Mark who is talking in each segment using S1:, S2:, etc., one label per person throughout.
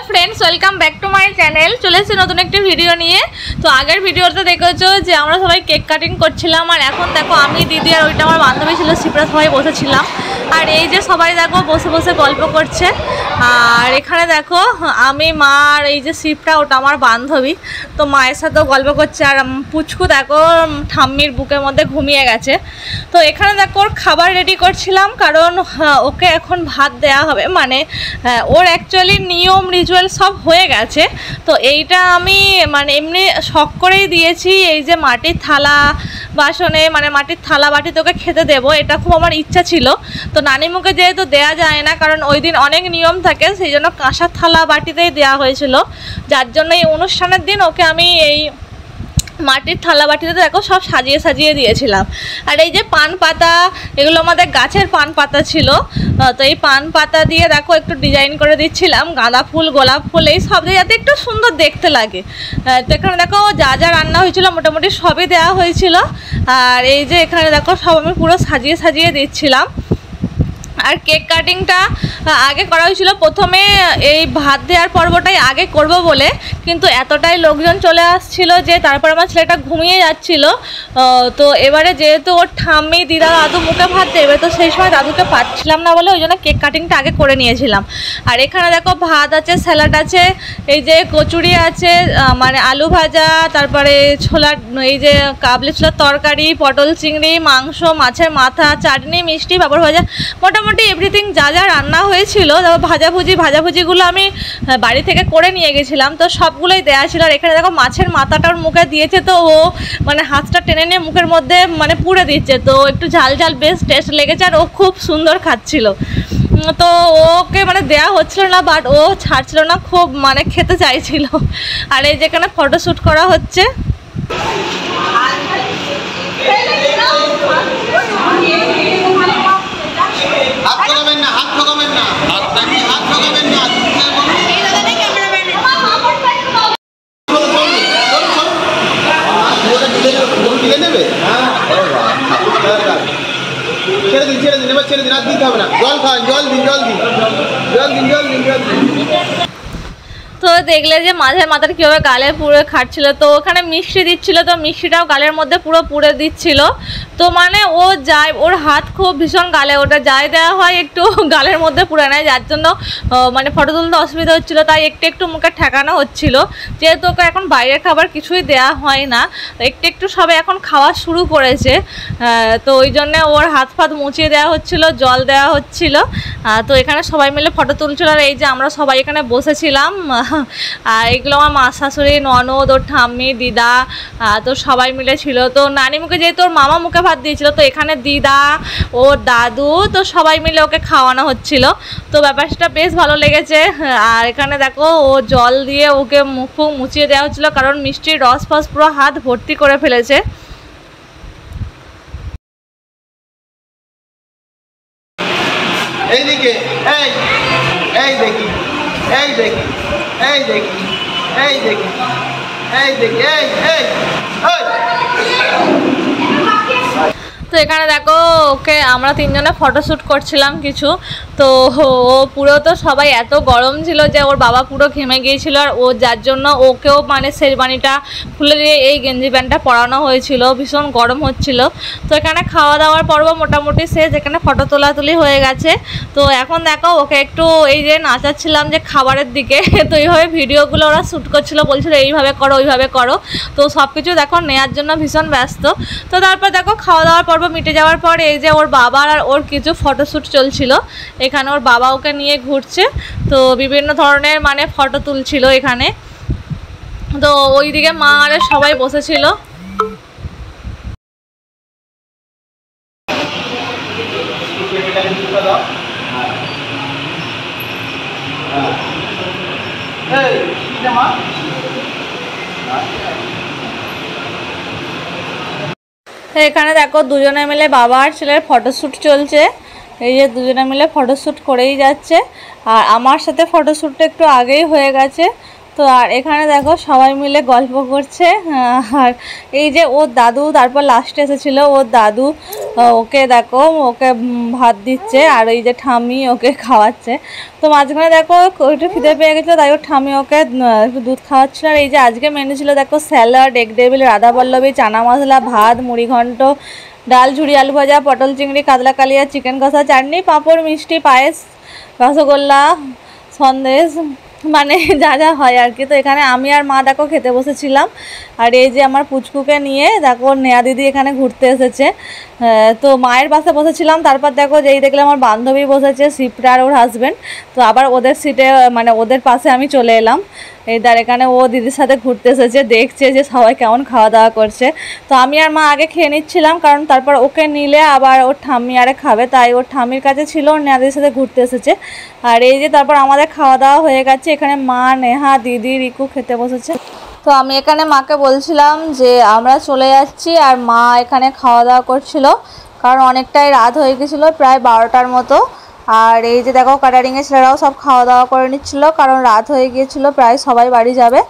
S1: Friends welcome back to my channel चले नतून एक भिडियो नहीं तो आगे भिडियोते देखो जो আমরা সবাই কেক কাটিং করছিলাম আর এখন দেখো আমি দিদি আর ওইটা আমার বান্ধবী ছিল শিপ্রা সবাই বসেছিলাম আর এই যে সবাই দেখো বসে বসে গল্প করছে আর এখানে দেখো আমি মা আর এই যে শিপ্রা ওটা আমার বান্ধবী তো মায়ের সাথেও গল্প করছে আর পুচকু দেখো ঠাম্মির বুকের মধ্যে ঘুমিয়ে গেছে তো এখানে দেখো ওর খাবার রেডি করছিলাম কারণ ওকে এখন ভাত দেয়া হবে মানে ওর অ্যাকচুয়ালি নিয়ম রিচুয়াল সব হয়ে গেছে তো এইটা আমি মানে এমনি শখ করেই দিয়েছি এই যে মাটির থালা বাসনে মানে মাটির থালা বাটি তোকে খেতে দেবো এটা খুব আমার ইচ্ছা ছিল তো নানি মুখে যেহেতু দেয়া যায় না কারণ ওই দিন অনেক নিয়ম থাকে সেই জন্য কাঁসার থালা বাটিতেই দেওয়া হয়েছিল যার জন্য এই অনুষ্ঠানের দিন ওকে আমি এই মাটির থালা বাটিতে দেখো সব সাজিয়ে সাজিয়ে দিয়েছিলাম আর এই যে পান পাতা এগুলো আমাদের গাছের পান পাতা ছিল তো এই পান পাতা দিয়ে দেখো একটু ডিজাইন করে দিচ্ছিলাম গাঁদা ফুল গোলাপ ফুল এই সব দিয়ে যাতে একটু সুন্দর দেখতে লাগে তো এখানে দেখো যা যা রান্না হয়েছিল মোটামুটি সবই দেওয়া হয়েছিল আর এই যে এখানে দেখো সব আমি পুরো সাজিয়ে সাজিয়ে দিচ্ছিলাম আর কেক কাটিংটা আগে করা হয়েছিল প্রথমে এই ভাত দেওয়ার পর্বটাই আগে করব বলে কিন্তু এতটাই লোকজন চলে আসছিল যে তারপর আমার ছেলেটা ঘুমিয়ে যাচ্ছিল তো এবারে যেহেতু ওর ঠাম্মি দিদা দাদু মুখে ভাত দেবে তো সেই সময় দাদুকে পাচ্ছিলাম না বলে ওই জন্য কেক কাটিংটা আগে করে নিয়েছিলাম আর এখানে দেখো ভাত আছে স্যালাড আছে এই যে কচুরি আছে মানে আলু ভাজা তারপরে ছোলা এই যে কাবলি ছোলার তরকারি পটল চিংড়ি মাংস মাছের মাথা চাটনি মিষ্টি পাঁপড় ভাজা মোটামুটি এভরিথিং যা যা রান্না হয়েছিল তারপর ভাজাভুজিগুলো আমি বাড়ি থেকে করে নিয়ে গেছিলাম তো সবগুলোই দেওয়া ছিল আর এখানে দেখো মাছের মাথাটার মুখে দিয়েছে তো ও মানে হাতটা টেনে নিয়ে মুখের মধ্যে মানে পুড়ে দিচ্ছে তো একটু ঝাল ঝাল বেশ টেস্ট লেগেছে আর ও খুব সুন্দর খাচ্ছিল তো ওকে মানে দেয়া হচ্ছিল না বাট ও ছাড়ছিল না খুব মানে খেতে চাইছিল আর এই যেখানে ফটোশ্যুট করা হচ্ছে
S2: হাত ঠকাবেন না হাত ঠকাবেন না হাত ঠকাবেন না নেবে ছেড়ে দিন এবার ছেড়ে দিন আর দিতে হবে না জল খান জল দিন
S1: তো দেখলে যে মাঝে মাথার কীভাবে গালে পুড়ে খাচ্ছিল তো ওখানে মিষ্টি দিচ্ছিল তো মিষ্টিটাও গালের মধ্যে পুরো পুড়ে দিচ্ছিল তো মানে ও যায় ওর হাত খুব ভীষণ গালে ওটা যাই দেওয়া হয় একটু গালের মধ্যে পুড়ে নেয় যার জন্য মানে ফটো তুলতে অসুবিধা হচ্ছিলো তাই একটু মুখে ঠেকানো হচ্ছিল যেহেতু ওকে এখন বাইরের খাবার কিছুই দেওয়া হয় না একটু সবে এখন খাওয়া শুরু করেছে তো ওই জন্যে ওর হাত ফাত মুছিয়ে দেওয়া হচ্ছিল জল দেওয়া হচ্ছিল তো এখানে সবাই মিলে ফটো তুলছিল আর এই যে আমরা সবাই এখানে বসেছিলাম আর এগুলো আমার মা শাশুড়ি ননদ ওর ঠাম্মি দিদা তো সবাই মিলে ছিল তো নানি মুখে যেহেতু ওর মামা মুখে ভাত দিয়েছিল তো এখানে দিদা ওর দাদু তো সবাই মিলে ওকে খাওয়ানো হচ্ছিল তো ব্যাপারটা বেশ ভালো লেগেছে আর এখানে দেখো ও জল দিয়ে ওকে মুখ মুছিয়ে দেওয়া হচ্ছিল কারণ মিষ্টির রস ফস পুরো হাত ভর্তি করে ফেলেছে
S2: এইদিকে এই দেখি এই দেখি এই দেখি এই দেখি এই দেখি এই
S1: তো এখানে দেখো ওকে আমরা তিনজনে ফটোশ্যুট করছিলাম কিছু তো ও পুরো তো সবাই এত গরম ছিল যে ওর বাবা পুরো ঘেমে গিয়েছিল আর ও যার জন্য ওকেও মানে শেরবানিটা খুলে দিয়ে এই গেঞ্জি প্যান্টটা পরানো হয়েছিল ভীষণ গরম হচ্ছিল তো এখানে খাওয়া দাওয়ার পর্ব মোটামুটি শেষ এখানে ফটো তোলাতুলি হয়ে গেছে তো এখন দেখো ওকে একটু এই যে নাচাচ্ছিলাম যে খাবারের দিকে তো এইভাবে ভিডিওগুলো ওরা শ্যুট করছিল বলছিল এইভাবে করো ওইভাবে করো তো সব কিছু দেখো নেওয়ার জন্য ভীষণ ব্যস্ত তো তারপর দেখো খাওয়া দাওয়ার পর্ব মিটে যাওয়ার পর এই যে ওর বাবার আর ওর কিছু ফটোশ্যুট চলছিল এখানে ওর বাবা ওকে নিয়ে ঘুরছে তো বিভিন্ন ধরনের মানে ফটো তুলছিল এখানে তো ওইদিকে মা আর সবাই বসেছিল এখানে দেখো দুজনে মিলে বাবা আর ছেলের ফটোশ্যুট চলছে এই যে দুজনে মিলে ফটোশ্যুট করেই যাচ্ছে আর আমার সাথে ফটোশ্যুটটা একটু আগেই হয়ে গেছে তো আর এখানে দেখো সবাই মিলে গল্প করছে। আর এই যে ওর দাদু তারপর লাস্টে এসেছিলো, ওর দাদু ওকে দেখো ওকে ভাত দিচ্ছে, আর এই যে ঠাম্মি ওকে খাওয়াচ্ছে। তো মাঝখানে দেখো একটু খিদে পেয়ে গেছিলো, তাই ওর ঠাম্মি ওকে একটু দুধ খাওয়াচ্ছিল। আর এই যে আজকে মেনু ছিল দেখো salad, egg table, radhaballabhi, chana masala, ভাত, মুড়ি ঘন্ট, ডাল, ঝুড়ি আলু ভাজা, পটল চিংড়ি, কাতলা কালিয়া, চিকেন কষা, চাটনি, পাঁপড়, মিষ্টি, পায়েস, রসগোল্লা, সন্দেশ, মানে যা যা হয় আর কি। তো এখানে আমি আর মা দেখো খেতে বসেছিলাম। আর এই যে আমার পুচকুকে নিয়ে দেখো নেয়া দিদি এখানে ঘুরতে এসেছে। তো মায়ের পাশে বসেছিলাম, তারপর দেখো যেই দেখলাম আমার বান্ধবী বসেছে শিপ্রা আর ওর হাজব্যান্ড, তো আবার ওদের সিটে মানে ওদের পাশে আমি চলে এলাম। এই তার এখানে ও দিদির সাথে ঘুরতে এসেছে, দেখছে যে সবাই কেমন খাওয়া দাওয়া করছে। তো আমি আর মা আগে খেয়ে নিচ্ছিলাম, কারণ তারপর ওকে নিলে আবার ওর ঠাম্মি আরে খাবে, তাই ওর ঠাম্মির কাছে ছিল, ওর নেয়াদির সাথে ঘুরতে এসেছে। আর এই যে তারপর আমাদের খাওয়া দাওয়া হয়ে গেছে, এখানে মা, নেহা, দিদি, রিকু খেতে বসেছে। তো আমি এখানে মাকে বলছিলাম যে আমরা চলে যাচ্ছি, আর মা এখানে খাওয়া দাওয়া করছিল, কারণ অনেকটাই রাত হয়ে গেছিলো, প্রায় 12টার মতো। আর এই যে দেখো ক্যাটারিংয়ের ছেলেরাও সব খাওয়া দাওয়া করে নিচ্ছিল, কারণ রাত হয়ে গিয়েছিল, প্রায় সবাই বাড়ি যাবে।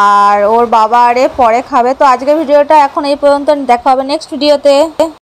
S1: আর ওর বাবা আরে পরে খাবে। তো আজকের ভিডিওটা এখন এই পর্যন্ত, দেখা হবে নেক্সট ভিডিওতে।